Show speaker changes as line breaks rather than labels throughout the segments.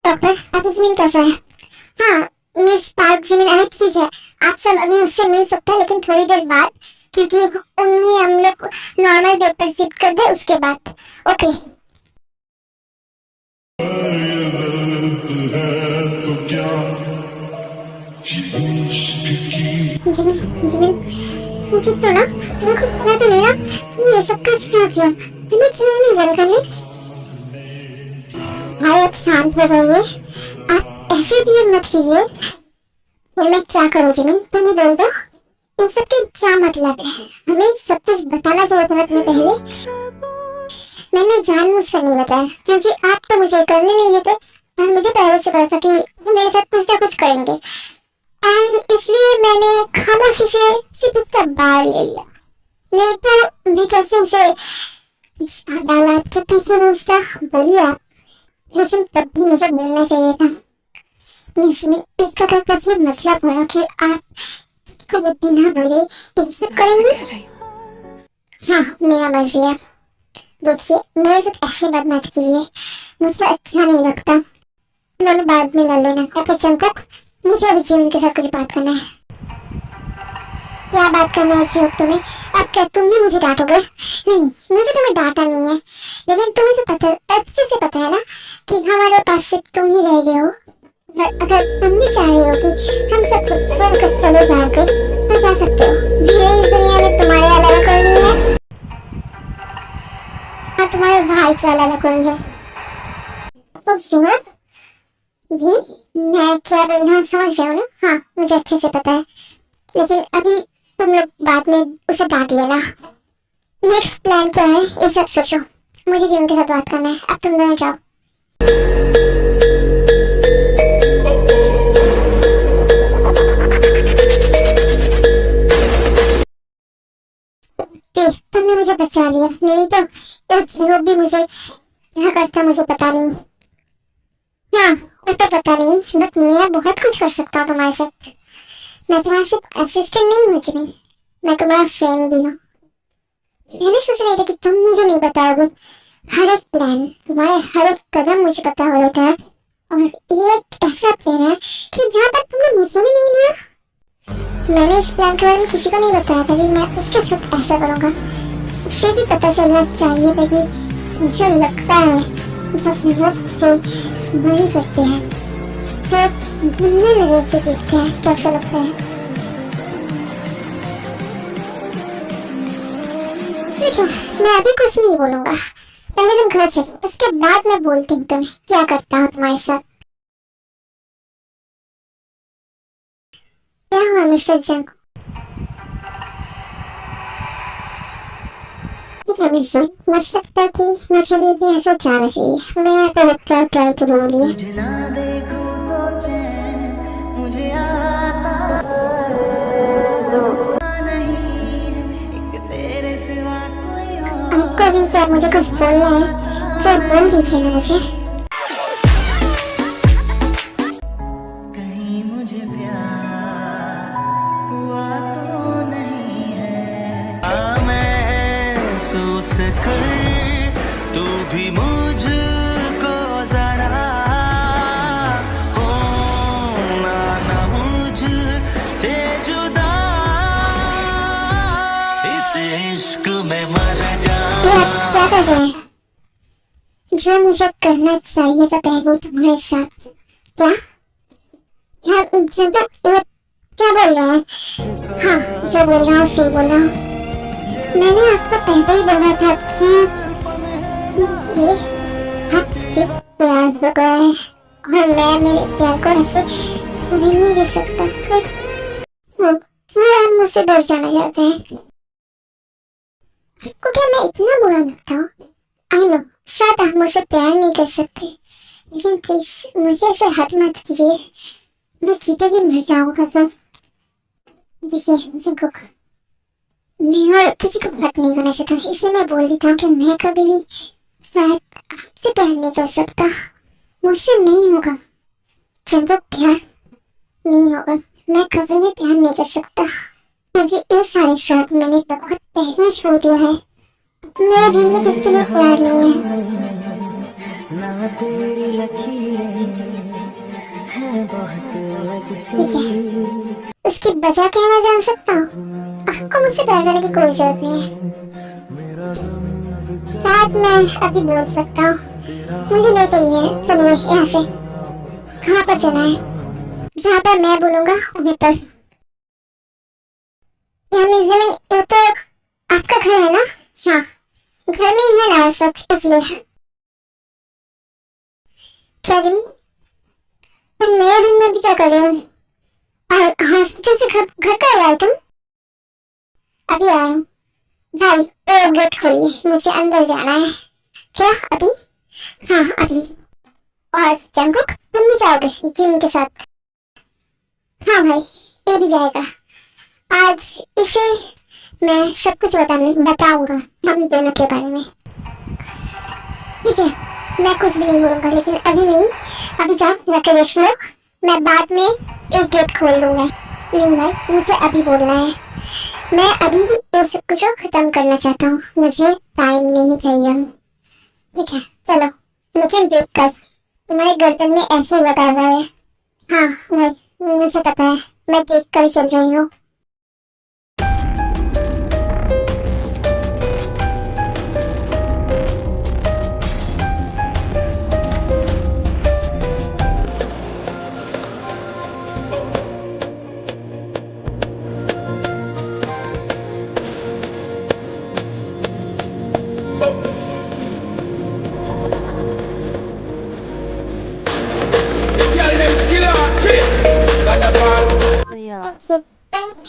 Doctor, आप जमीन कैसा है? हाँ, मिस पार्क जमीन अभी ठीक है। आप सब अभी उससे मिल सकते हैं, लेकिन थोड़ी देर बाद, क्योंकि उन्हें हम लोग नॉर्मल बेड पर शिफ्ट कर दे उसके बाद। ओके। जमीन जमीन मुझे तो ना, मैं कुछ पता तो नहीं ना, ये सब कुछ क्या किया? तुम्हें क्यों नहीं बंद कर ली? भाई आप शांत हो जाइए, आप ऐसे भी मत कीजिए। फिर मैं क्या करूँ जमीन, तुम्हें बोल दो। इन सब के क्या मतलब है? हमें सब कुछ बताना चाहिए था अपने पहले। मैंने जानबूझकर नहीं बताया, क्योंकि आप तो मुझे करने नहीं देते और मुझे पहले से पता था कि मेरे साथ कुछ ना कुछ करेंगे, एंड इसलिए मैंने खामोशी से सिर्फ उसका बाल ले लिया। नहीं तो भीतर से उसे डाला के पीछे में उसका बोली आप, लेकिन तब भी मुझे बोलना चाहिए था। इसका क्या मतलब हुआ कि आप को बिना बोले ये सब करेंगे? हाँ, मेरा मर्जी है। देखिए, मेरे साथ ऐसे बात मत कीजिए, मुझे अच्छा नहीं लगता। दोनों बाद में लड़ लेना। ओके चंकक, मुझे अभी जीवन के साथ कुछ बात करना है। क्या बात करना है चाहिए तुम्हें? अब क्या तुम भी मुझे डांटोगे? नहीं, मुझे तुम्हें डांटा नहीं है, लेकिन तुम्हें तो पता, अच्छे से पता है ना कि हमारे पास सिर्फ तुम ही रह गए हो। अगर तुम भी चाह रही हो कि हम सब कुछ छोड़कर चले जाओगे तो जा सकते हो। ये इस दुनिया में तुम्हारे अलावा कोई नहीं है, और तुम्हारे भाई के अलावा कोई है। तो सूरत भी, मैं क्या बोल रहा हूँ समझ रहे हो ना? हाँ, मुझे अच्छे से पता है, लेकिन अभी तुम लोग बाद में उसे डांट लेना। नेक्स्ट प्लान क्या है ये सब सोचो, मुझे जीवन के साथ बात करना है। अब तुम दोनों जाओ। तुमने मुझे बचा लिया, नहीं तो एक लोग भी मुझे क्या करता मुझे पता नहीं। हाँ, वो तो पता नहीं, बट मैं बहुत कुछ कर सकता हूँ तुम्हारे साथ। मैं तुम्हारा सिर्फ असिस्टेंट नहीं हूँ जिमिन, मैं तुम्हारा फ्रेंड भी हूँ। मैंने सोच रही थी कि तुम मुझे नहीं बताओगे। हर एक प्लान, तुम्हारे हर एक कदम मुझे पता हो रहा है, और ये एक ऐसा प्लान है कि जहाँ तक तुमने मुझसे भी नहीं लिया। मैंने इस प्लान के बारे में किसी को नहीं बताया था कि मैं उसके साथ ऐसा करूँगा। उसे भी पता चलना चाहिए था कि मुझे लगता है जब लोग से बुरी करते हैं सब दुनिया नजर से देखते हैं, कैसा लगता है। देखो, मैं अभी कुछ नहीं बोलूंगा, पहले तुम घर चलो, उसके बाद मैं बोलती हूँ तुम्हें क्या करता हूँ तुम्हारे साथ। क्या हुआ मिस्टर जंग? मुझे लगता है कि मुझे भी ऐसा जाना चाहिए। मैं तो बच्चा ट्राई करूंगी। आपको भी क्या मुझे कुछ बोलना है तो बोल दीजिए ना मुझे।
कहीं मुझे प्यार हुआ तो नहीं है, महसूस कर तू भी मुझको जरा, होना ना मुझ से जुदा, इस इश्क में मर जा।
क्या कर रहे हैं? जो मुझे करना चाहिए था पहले तुम्हारे साथ। क्या क्या क्या बोल रहा है? हाँ, जो बोल रहा हूँ सही बोल रहा हूँ। मैंने आपको पहले ही बोला था कि मुझे आपसे प्यार हो गया है, और मैं मेरे प्यार को ऐसे नहीं दे सकता। क्या आप मुझसे डर जाना चाहते हैं? आपको क्या मैं इतना बुरा लगता हूँ? आई नो, शायद आप मुझसे प्यार नहीं कर सकते, लेकिन प्लीज मुझे ऐसे हट मत कीजिए, मैं जीते जी मर जाऊंगा सब। देखिए जिंकुक, मैं और किसी को हट नहीं करना चाहता, इसलिए मैं बोल देता हूँ कि मैं कभी भी शायद आपसे प्यार नहीं कर सकता। मुझसे नहीं होगा, जब वो प्यार नहीं होगा मैं कभी भी प्यार नहीं कर सकता, क्योंकि ये सारे शौक मैंने बहुत पहले छोड़ दिया है। मेरे दिल में किसी के लिए प्यार नहीं है।
ना तेरी लकीरें हैं बहुत अलग
ठीक
सी।
है, उसकी वजह क्या मैं जान सकता हूँ? आपको मुझसे प्यार करने की कोई जरूरत नहीं है। शायद मैं अभी बोल सकता हूँ, मुझे ले चलिए, चलिए यहाँ से। कहाँ पर चलना है? जहाँ पर मैं बोलूंगा वहीं पर। यानी जमीन ये तो आपका घर है ना? हाँ, घर में ही है ना सच, इसलिए। क्या जमीन? पर मेरे रूम में भी क्या कर रहे हो? और हॉस्पिटल से घर घर कब आए तुम? अभी आया हूँ। भाई वो गेट खोलिए, मुझे अंदर जाना है। क्या अभी? हाँ अभी। और जंगकुक तुम भी जाओगे जिम के साथ? हाँ भाई, ये भी जाएगा। आज इसे मैं सब कुछ बताऊंगा हम दोनों के बारे में। ठीक है, मैं कुछ भी नहीं बोलूंगा, लेकिन अभी नहीं। अभी जाओ जाकर रेस्ट लो, मैं बाद में एक गेट खोल दूंगा। नहीं भाई, मुझे अभी बोलना है। मैं अभी भी ये सब कुछ खत्म करना चाहता हूँ, मुझे टाइम नहीं चाहिए। ठीक है चलो, लेकिन देख कर तुम्हारे गर्दन में ऐसे लगा हुआ है। हाँ भाई, मुझे पता है, मैं देख कर ही चल रही हूँ।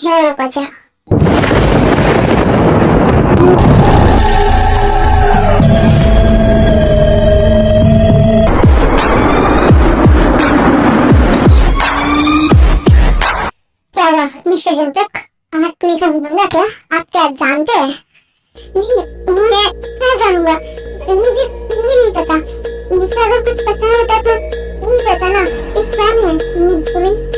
हेलो बच्चा। क्या मिस्टर जंतक, आपने कभी बोला क्या? आप क्या जानते हैं? नहीं, मैं क्या जानूंगा? मुझे नहीं पता। मुझे अगर कुछ पता होता तो नहीं पता ना। इस प्लान है तुम्हें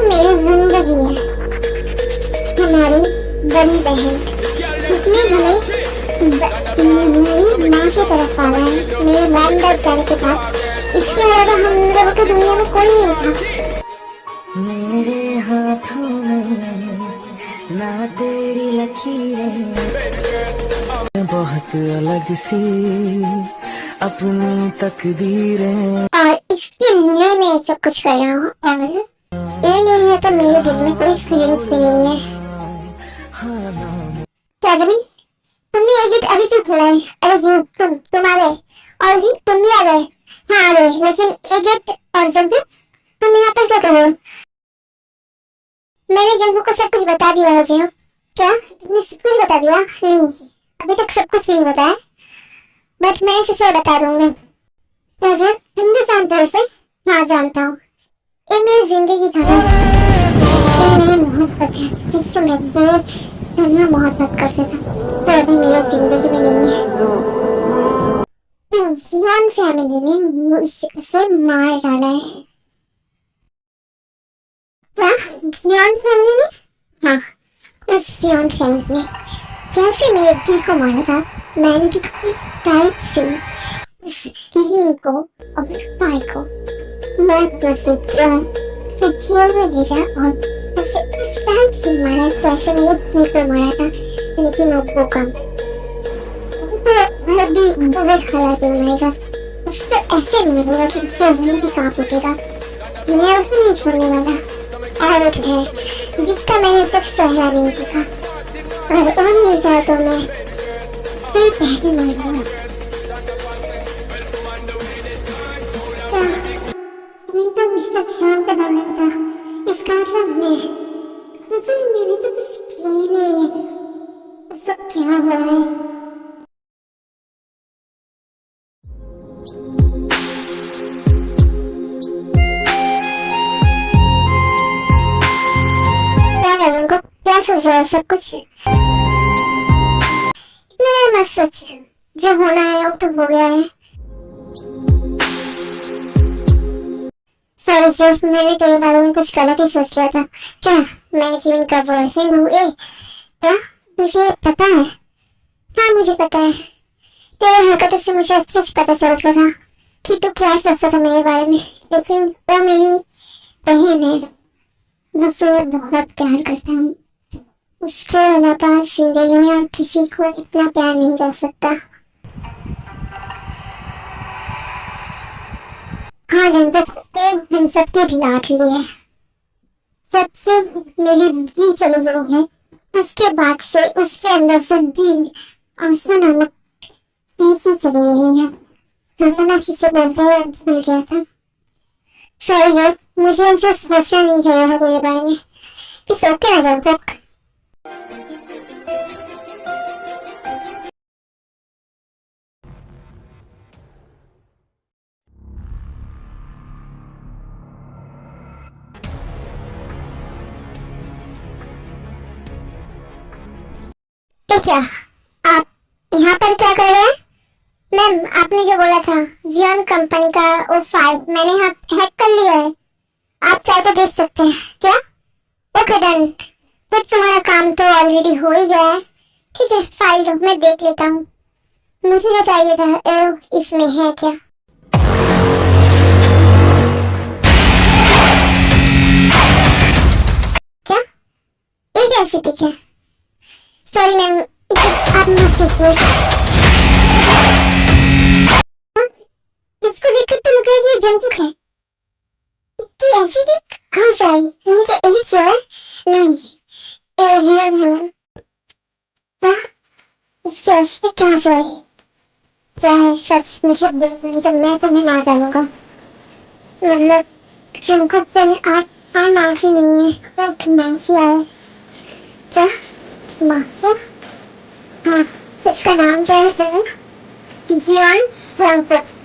मेरी जिंदगी है, हमारी बड़ी बहन, उसने हमें मेरी माँ की तरफ पाला है मेरे लैंड जाने के बाद। इसके अलावा हम लोगों की दुनिया में कोई नहीं था।
मेरे हाथों में ना तेरी लकीरें बहुत अलग सी अपनी तकदीरें।
और इसके लिए मैं सब कुछ कर रहा हूँ, और ये नहीं है तो मेरे दिल में कोई फीलिंग्स भी नहीं है। क्या जमीन, तुमने ये गेट अभी क्यों खोला है? अरे जी तुम आ गए, और भी तुम भी आ गए। हाँ आ गए, लेकिन ये गेट और जब तुम यहाँ पर क्या कर रहे हो? मैंने जंगू को सब कुछ बता दिया है जी। क्या तुमने सब कुछ बता दिया? नहीं, अभी तक सब कुछ नहीं बताया, बट मैं इसे सब बता दूंगा। तुम भी जानते हो इसे? हाँ जानता हूँ, ये मेरी जिंदगी था ना, ये मेरी मोहब्बत है जिससे मैं बेधुनिया मोहब्बत करता था, तो अभी मेरी जिंदगी में नहीं है। जियान फैमिली ने मुझसे मार डाला है। क्या जियान फैमिली ने? हाँ, उस जियान फैमिली ने जैसे मेरे दी को मारा था, मैंने दी को इस टाइप से उस लीन को और पाई को मार से जेल में भेजा और उसे इस टाइप से मारा जैसे मेरे दी को मारा था, लेकिन वो कम अभी बुरे हालात में रहेगा। उसको ऐसे मिलूंगा कि उसका मुंह भी कांप उठेगा। मैं उसे नहीं छोड़ने वाला। और उठ है जिसका मैंने तक चेहरा नहीं देखा, और मिल जाए तो मैं सिर पहले मर दूंगा। मैं तो मिस्टर शांत बना था, इसका मतलब मैंने तो कुछ किया ही नहीं है। सब क्या हो रहा है? क्या सोच रहा है? सब कुछ इतना मत सोच, जो होना है वो तो हो गया है। सॉरी सर, मैंने तेरे बारे में कुछ गलत ही सोच लिया था। क्या मैं जीवन का बॉयफ्रेंड हूँ? क्या मुझे पता है? हाँ मुझे पता है। तेरे हरकतों से मुझे अच्छे से पता चल रहा था कि तू क्या सोचता था मेरे बारे में, लेकिन वो मेरी बहन है, मैं उससे बहुत प्यार करता हूँ। उसके अलावा जिंदगी में और किसी को इतना प्यार नहीं कर सकता। हाँ जनपद को हम सबके लाडली है, सबसे मेरी दी चलो जो है, उसके बाद से उसके अंदर से दी आसमान नामक सीधी चली रही है। रोजाना किसी बोलते हुए मिल गया था। सॉरी यार, मुझे उनसे सोचना नहीं चाहिए था कोई बारे में। इट्स ओके ना जनपद। तो क्या आप यहाँ पर क्या कर रहे हैं? मैम आपने जो बोला था जियन कंपनी का वो फाइल मैंने यहाँ हैक कर लिया है, आप चाहे तो देख सकते हैं। क्या? ओके डन, फिर तुम्हारा काम तो ऑलरेडी हो ही गया है। ठीक है, फाइल दो, मैं देख लेता हूँ। मुझे जो चाहिए था इसमें है क्या? क्या ये कैसी पिक है? सॉरी मैम, इसे आप मत देखिए। इसको देखकर तो लग रहा है कि ये जंतु है। इसकी ऐसी पिक कहाँ से आई? मुझे यही क्यों है? नहीं, ये रियल है। हाँ, इसकी ऐसी कहाँ से आई? चाहे सच मुझे बोलूंगी तो मैं तुम्हें मार डालूंगा। मतलब तुमको तेरे आप माफी नहीं है, एक माफी है। क्या माफिया? हाँ, इसका नाम क्या है तेरा? जियान फ्रैंकफर्ट।